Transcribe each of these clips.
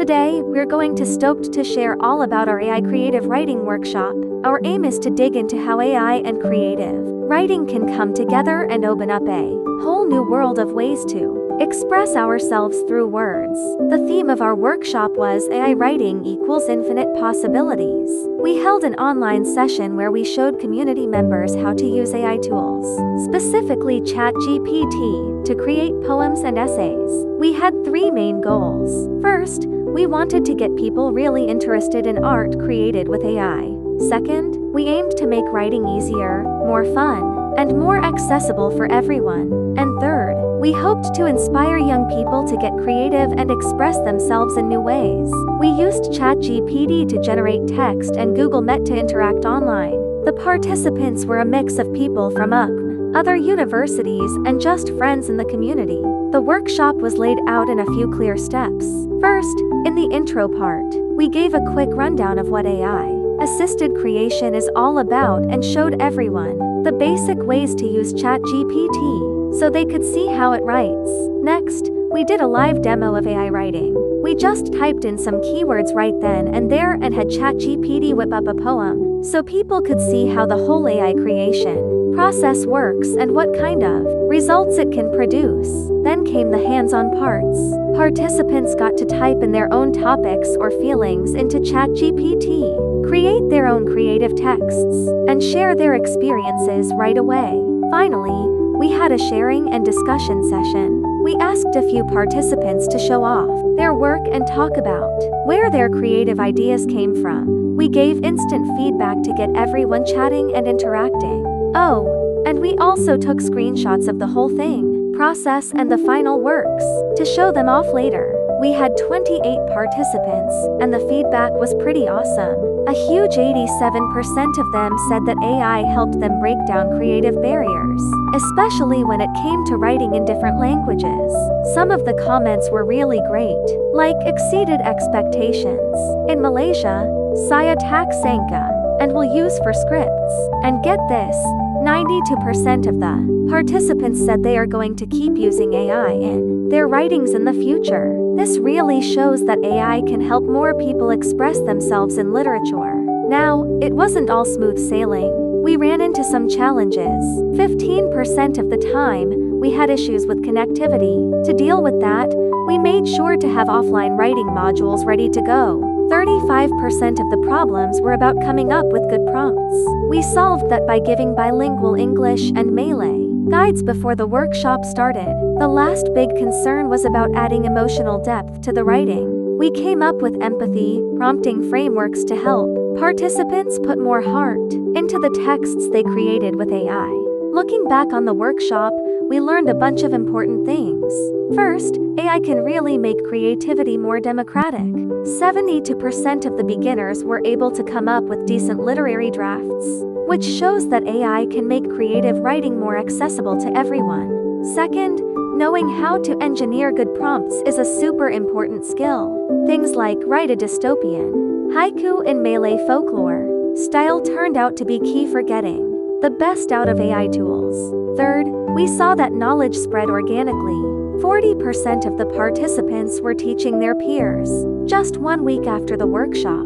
Today, we're going to stoked to share all about our AI creative writing workshop. Our aim is to dig into how AI and creative writing can come together and open up a whole new world of ways to express ourselves through words. The theme of our workshop was AI writing equals infinite possibilities. We held an online session where we showed community members how to use AI tools, specifically ChatGPT, to create poems and essays. We had three main goals. First, we wanted to get people really interested in art created with AI. Second, we aimed to make writing easier, more fun, and more accessible for everyone. And third, we hoped to inspire young people to get creative and express themselves in new ways. We used ChatGPT to generate text and Google Met to interact online. The participants were a mix of people from UCM, other universities, and just friends in the community. The workshop was laid out in a few clear steps. First, in the intro part, we gave a quick rundown of what AI-assisted creation is all about and showed everyone the basic ways to use ChatGPT so they could see how it writes. Next, we did a live demo of AI writing. We just typed in some keywords right then and there and had ChatGPT whip up a poem so people could see how the whole AI creation process works and what kind of results it can produce. Then came the hands-on parts. Participants got to type in their own topics or feelings into ChatGPT, create their own creative texts, and share their experiences right away. Finally, we had a sharing and discussion session. We asked a few participants to show off their work and talk about where their creative ideas came from. We gave instant feedback to get everyone chatting and interacting. Oh, and we also took screenshots of the whole thing, process, and the final works to show them off later. We had 28 participants, and the feedback was pretty awesome. A huge 87% of them said that AI helped them break down creative barriers, especially when it came to writing in different languages. Some of the comments were really great, like exceeded expectations in Malaysia, saya tak sangka, and will use for scripts. And get this, 92% of the participants said they are going to keep using AI in their writings in the future. This really shows that AI can help more people express themselves in literature. Now, it wasn't all smooth sailing. We ran into some challenges. 15% of the time, we had issues with connectivity. To deal with that, we made sure to have offline writing modules ready to go. 35% of the problems were about coming up with good prompts. We solved that by giving bilingual English and Malay guides before the workshop started. The last big concern was about adding emotional depth to the writing. We came up with empathy, prompting frameworks to help participants put more heart into the texts they created with AI. Looking back on the workshop, we learned a bunch of important things. First, AI can really make creativity more democratic. 72% of the beginners were able to come up with decent literary drafts, which shows that AI can make creative writing more accessible to everyone. Second, knowing how to engineer good prompts is a super important skill. Things like write a dystopian, haiku in Malay folklore style turned out to be key for getting the best out of AI tools. Third, we saw that knowledge spread organically. 40% of the participants were teaching their peers just 1 week after the workshop,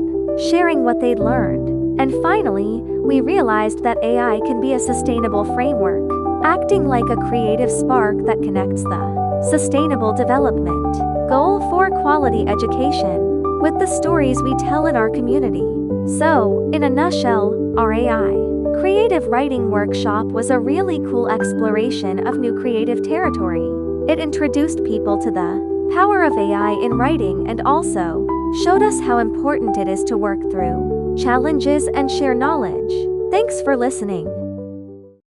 sharing what they'd learned. And finally, we realized that AI can be a sustainable framework, acting like a creative spark that connects the sustainable development goal for quality education with the stories we tell in our community. So, in a nutshell, our AI creative writing workshop was a really cool exploration of new creative territory. It introduced people to the power of AI in writing and also showed us how important it is to work through challenges and share knowledge. Thanks for listening.